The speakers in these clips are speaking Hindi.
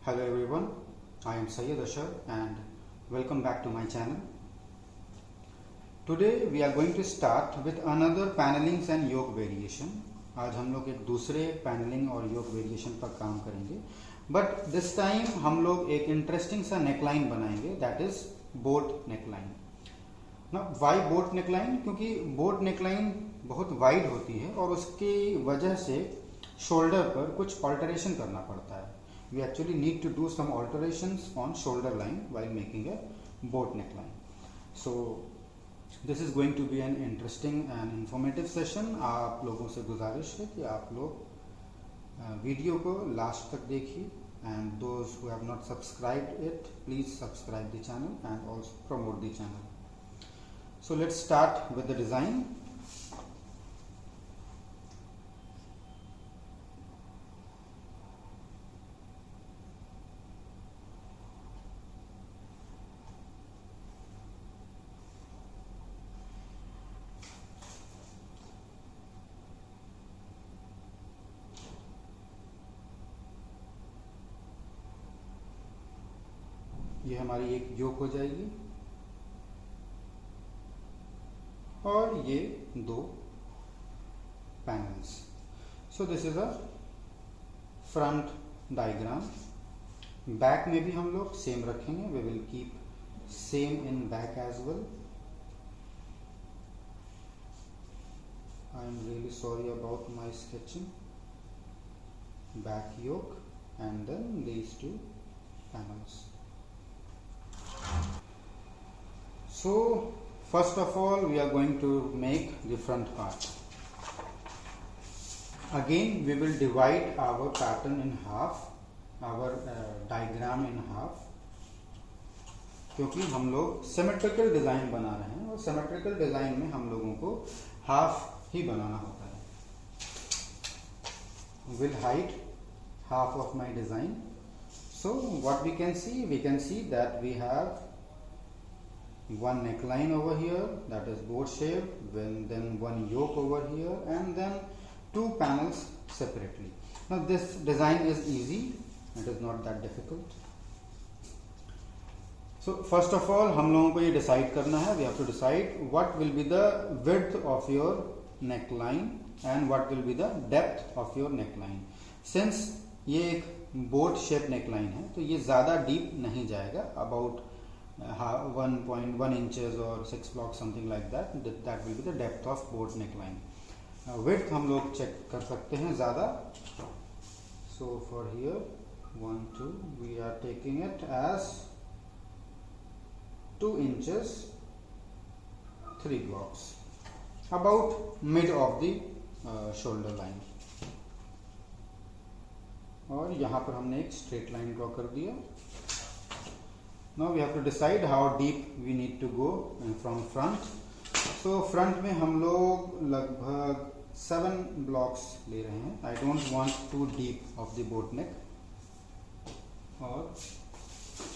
Hello everyone, I am Sayyid Ashar and welcome back to my channel. Today we are going to start with another panelings and yoke variation. आज हम लोग एक दूसरे पैनलिंग और योक वेरिएशन पर काम करेंगे, बट दिस टाइम हम लोग एक इंटरेस्टिंग सा नेकलाइन बनाएंगे, दैट इज बोट नेकलाइन. ना वाई बोट नेकलाइन? क्योंकि बोट नेकलाइन बहुत वाइड होती है और उसकी वजह से शोल्डर पर कुछ ऑल्टरेशन करना पड़ता है. We actually need to do some alterations on shoulder line while making a boat neckline. So this is going to be an interesting and informative session. आप लोगों से गुजारिश है कि आप लोग वीडियो को लास्ट तक देखिए, and those who have not subscribed it, please subscribe the channel and also promote the channel. So let's start with the design. ये हमारी एक योक हो जाएगी और ये दो panels. So this is a front diagram. Back में भी हम लोग सेम रखेंगे. We will keep same in back as well. I am really sorry about my sketching. Back yoke and then these two panels. So first of all we are going to make the front part. Again we will divide our pattern in half, our diagram in half, क्योंकि हम लोग सिमेट्रिकल डिजाइन बना रहे हैं और सिमेट्रिकल डिजाइन में हम लोगों को हाफ ही बनाना होता है. Will hide half of my design. So what we can see that we have one neckline over here, that is boat shape, then one yoke over here, and then two panels separately. Now this design is easy, it is not that difficult. So first of all हम लोगों को ये decide करना है, we have to decide what will be the width of your neckline and what will be the depth of your neckline. Since ये एक boat shape neckline है तो ये ज़्यादा deep नहीं जाएगा, about 1.1 inches or 6 blocks, something like that. That will be the depth of boat neckline. Width हम लोग check कर सकते हैं ज़्यादा. So for here 1 2 we are taking it as 2 inches 3 blocks, about mid of the shoulder line. और यहाँ पर हमने एक straight line draw कर दिया. Now we have to decide how deep we need to go from front. So front में हम लोग लगभग 7 blocks ले रहे हैं. I don't want too deep of the boat neck. और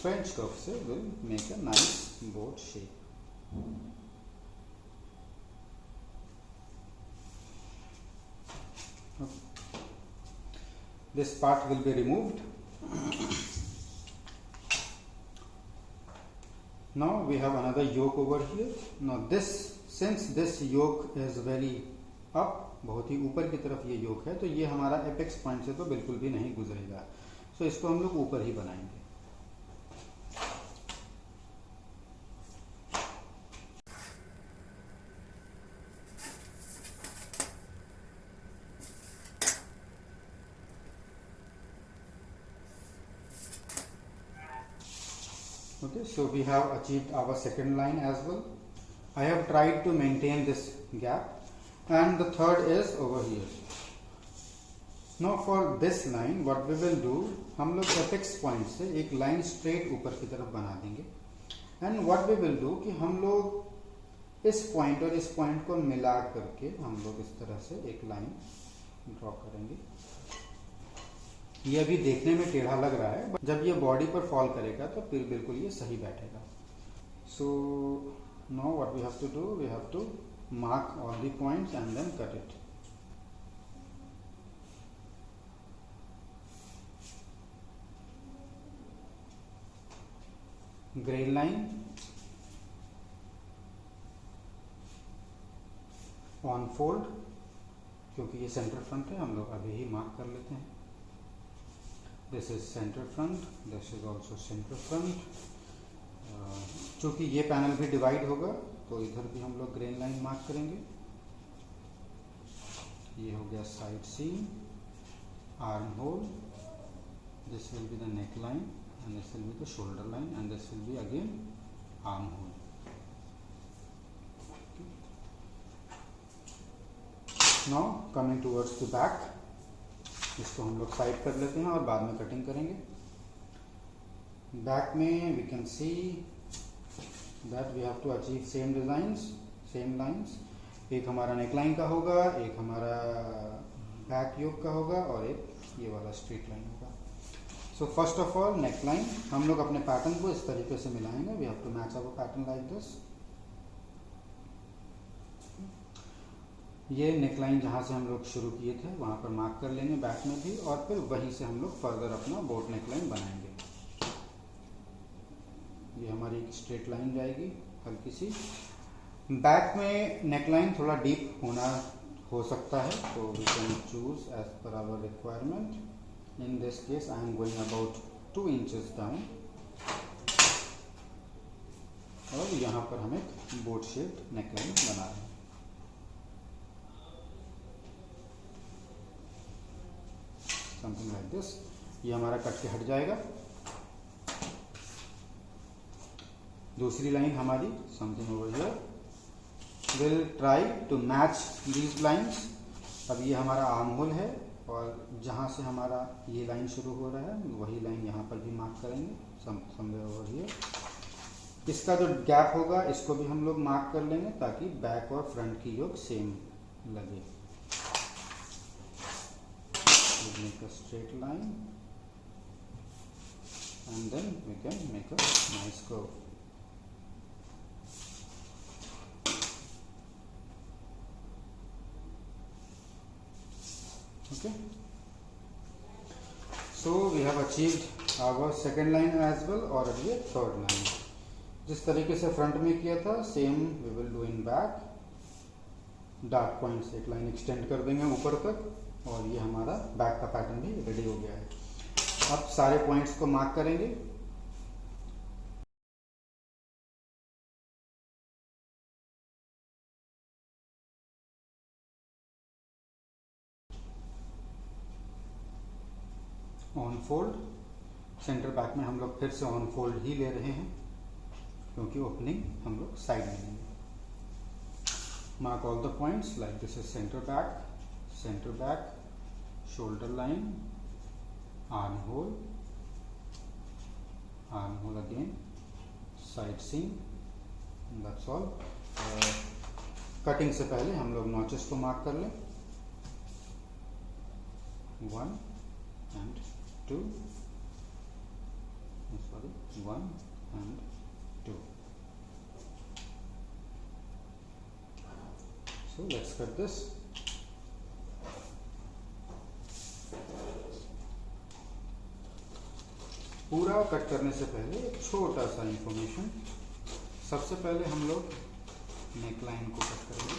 French curve से will make a nice boat shape. Okay. This part will be removed. Now we have another yoke over here. Now since this yoke is very up, बहुत ही ऊपर की तरफ ये योक है, तो ये हमारा एपेक्स पॉइंट से तो बिल्कुल भी नहीं गुजरेगा. सो इसको हम लोग ऊपर ही बनाएंगे. Okay, so we have achieved our second line as well. I have tried to maintain this gap, and the third is over here. Now for this line what we will do, हम लोग apex point से एक line straight ऊपर की तरफ बना देंगे. And what we will do कि हम लोग इस point और इस point को मिला करके हम लोग इस तरह से एक line draw करेंगे. ये अभी देखने में टेढ़ा लग रहा है, बट जब ये बॉडी पर फॉल करेगा तो फिर बिल्कुल ये सही बैठेगा. So now what we have to do, we have to mark all the points and then cut it. Grain line on fold, क्योंकि ये सेंटर फ्रंट है हम लोग अभी ही मार्क कर लेते हैं। This is centre front, this is also centre front. चूँकि ये पैनल भी डिवाइड होगा तो इधर भी हम लोग ग्रेन लाइन मार्क करेंगे। ये हो गया side seam, arm hole, this will be the neck line and this will be the shoulder line and this will be again arm hole. Now coming towards the back, इसको हम लोग साइड कर लेते हैं और बाद में कटिंग करेंगे। बैक में we can see that we have to achieve same designs, same lines. एक हमारा नेकलाइन का होगा, एक हमारा बैक योक का होगा और एक ये वाला स्ट्रेट लाइन होगा। So first of all neckline, हम लोग अपने पैटर्न को इस तरीके से मिलाएंगे। We have to match our pattern like this. ये नेकलाइन जहाँ से हम लोग शुरू किए थे वहाँ पर मार्क कर लेंगे बैक में भी, और फिर वहीं से हम लोग फर्दर अपना बोट नेकलाइन बनाएंगे। ये हमारी एक स्ट्रेट लाइन जाएगी हल्की सी। बैक में नेकलाइन थोड़ा डीप हो सकता है, तो we can choose as per our requirement. In this case I am going about 2 inches down, और यहाँ पर हम एक बोट शेप नेकलाइन बना रहे हैं। Something like this. ये हमारा कट के हट जाएगा। दूसरी लाइन हमारी something over here, will try to match these lines. अब ये हमारा आर्म होल है और जहाँ से हमारा ये लाइन शुरू हो रहा है वही लाइन यहाँ पर भी मार्क करेंगे समवेयर ओवर हियर। इसका जो गैप होगा इसको भी हम लोग मार्क कर लेंगे ताकि बैक और फ्रंट की योग सेम लगे। Make a straight line and then we can make a nice curve. Okay, so we have achieved our second line as well, और अब ये third line जिस तरीके से फ्रंट में किया था same we will do in back। Dark point से एक लाइन एक्सटेंड कर देंगे ऊपर तक, और ये हमारा बैक का पैटर्न भी रेडी हो गया है। अब सारे पॉइंट्स को मार्क करेंगे। ऑन फोल्ड, सेंटर बैक में हम लोग फिर से ऑन फोल्ड ही ले रहे हैं क्योंकि ओपनिंग हम लोग साइड में लेंगे। Mark all the points like this is centre back, shoulder line, arm hole again, side seam, that's all। Cutting से पहले हम लोग नॉचेस को मार्क कर लें, 1 and 2, sorry 1 and 2। So let's cut this। पूरा कट करने से पहले एक छोटा सा इंफॉर्मेशन। सबसे पहले हम लोग नेक लाइन को कट करेंगे।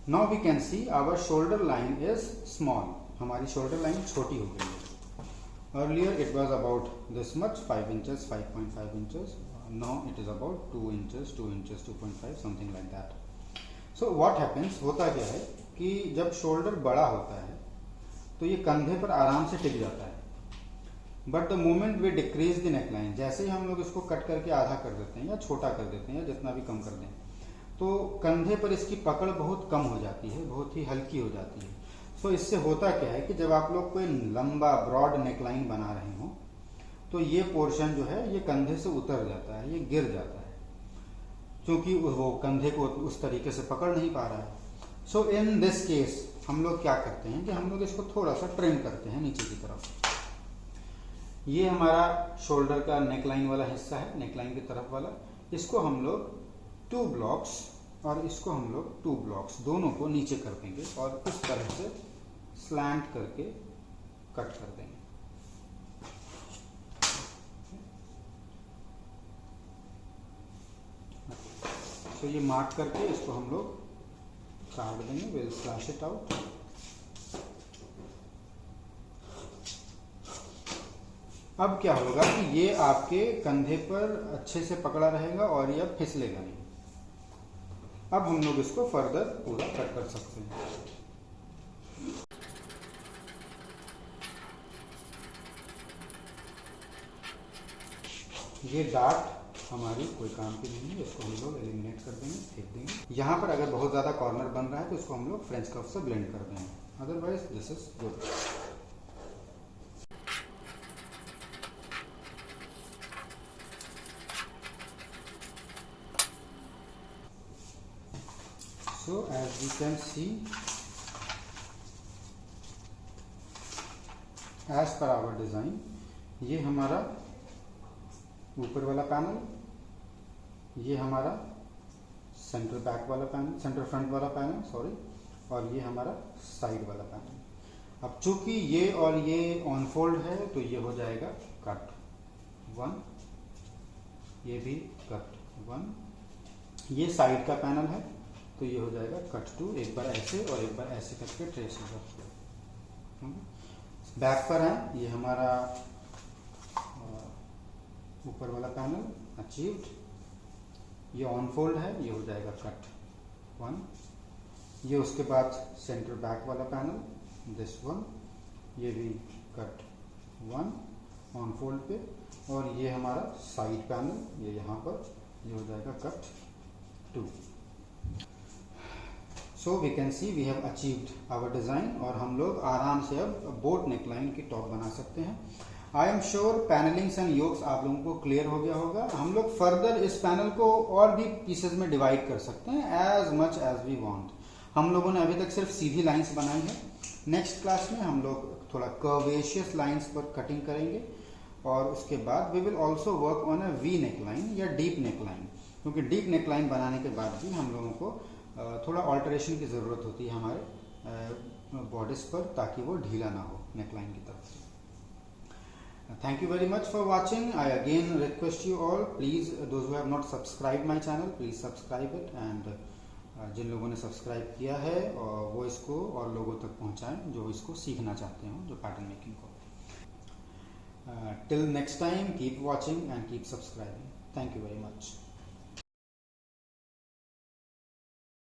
Now we can see our shoulder line is small. हमारी शोल्डर लाइन छोटी हो गई है। Earlier it was about this much, 5 inches, 5.5 inches. Now it is about 2 inches, 2 inches, 2.5, something like that. So what happens, होता क्या है कि जब शोल्डर बड़ा होता है तो ये कंधे पर आराम से टिक जाता है। But the moment we decrease the neckline, जैसे ही हम लोग इसको कट करके आधा कर देते हैं या छोटा कर देते हैं या जितना भी कम कर दें, तो कंधे पर इसकी पकड़ बहुत कम हो जाती है, बहुत ही हल्की हो जाती है। सो इससे होता क्या है कि जब आप लोग कोई लंबा ब्रॉड नेकलाइन बना रहे हो तो ये पोर्शन जो है ये कंधे से उतर जाता है, ये गिर जाता है, क्योंकि वो कंधे को उस तरीके से पकड़ नहीं पा रहा है। सो इन दिस केस हम लोग क्या करते हैं कि हम लोग इसको थोड़ा सा ट्रिम करते हैं नीचे की तरफ। ये हमारा शोल्डर का नेकलाइन वाला हिस्सा है, नेकलाइन की तरफ वाला, इसको हम लोग 2 ब्लॉक्स और इसको हम लोग 2 ब्लॉक्स दोनों को नीचे कर देंगे और इस तरह से स्लैंट करके कट कर देंगे। तो ये मार्क करके इसको हम लोग काट देंगे, विल स्लैश इट आउट। अब क्या होगा कि ये आपके कंधे पर अच्छे से पकड़ा रहेगा और ये अब फिसलेगा नहीं। अब हम लोग इसको फर्दर पूरा कट कर सकते हैं। ये डार्ट हमारी कोई काम की नहीं है, इसको हम लोग एलिमिनेट कर देंगे, फेंक देंगे। यहाँ पर अगर बहुत ज़्यादा कॉर्नर बन रहा है तो इसको हम लोग फ्रेंच कर्व से ब्लेंड कर देंगे, otherwise this is good. So as you can see, as per our design, ये हमारा ऊपर वाला पैनल, ये हमारा सेंटर बैक वाला पैनल, सेंटर फ्रंट वाला पैनल सॉरी, और ये हमारा साइड वाला पैनल। अब चूंकि ये और ये ऑन फोल्ड है तो ये हो जाएगा कट 1, ये भी कट 1। ये साइड का पैनल है तो ये हो जाएगा कट 2, एक बार ऐसे और एक बार ऐसे करके ट्रेस होगा। बैक पर है ये हमारा ऊपर वाला पैनल अचीव्ड, ये ऑन फोल्ड है, ये हो जाएगा कट 1। ये उसके बाद सेंटर बैक वाला पैनल दिस वन, ये भी कट 1 ऑन फोल्ड पे, और ये हमारा साइड पैनल, ये यहाँ पर, ये हो जाएगा cut 2। So we can see we have achieved our design, और हम लोग आराम से अब बोट नेकलाइन की टॉप बना सकते हैं। I am sure panellings and yokes आप लोगों को क्लियर हो गया होगा। हम लोग फर्दर इस पैनल को और भी पीसेज में डिवाइड कर सकते हैं as much as we want. हम लोगों ने अभी तक सिर्फ सीधी लाइंस बनाई है। नेक्स्ट क्लास में हम लोग थोड़ा कर्वेशियस लाइंस पर कटिंग करेंगे, और उसके बाद we will also work on a V neckline या डीप नेकलाइन, क्योंकि डीप नेकलाइन बनाने के बाद भी हम लोगों को थोड़ा ऑल्टरेशन की ज़रूरत होती है हमारे बॉडीज पर, ताकि वो ढीला ना हो नेकलाइन की तरफ से। Thank you very much for watching. I again request you all, please, those who have not subscribed my channel, please subscribe it, and जिन लोगों ने सब्सक्राइब किया है और वो इसको और लोगों तक पहुंचाएं जो इसको सीखना चाहते हो, जो पैटर्न मेकिंग को। Till next time, keep watching and keep subscribing. Thank you very much.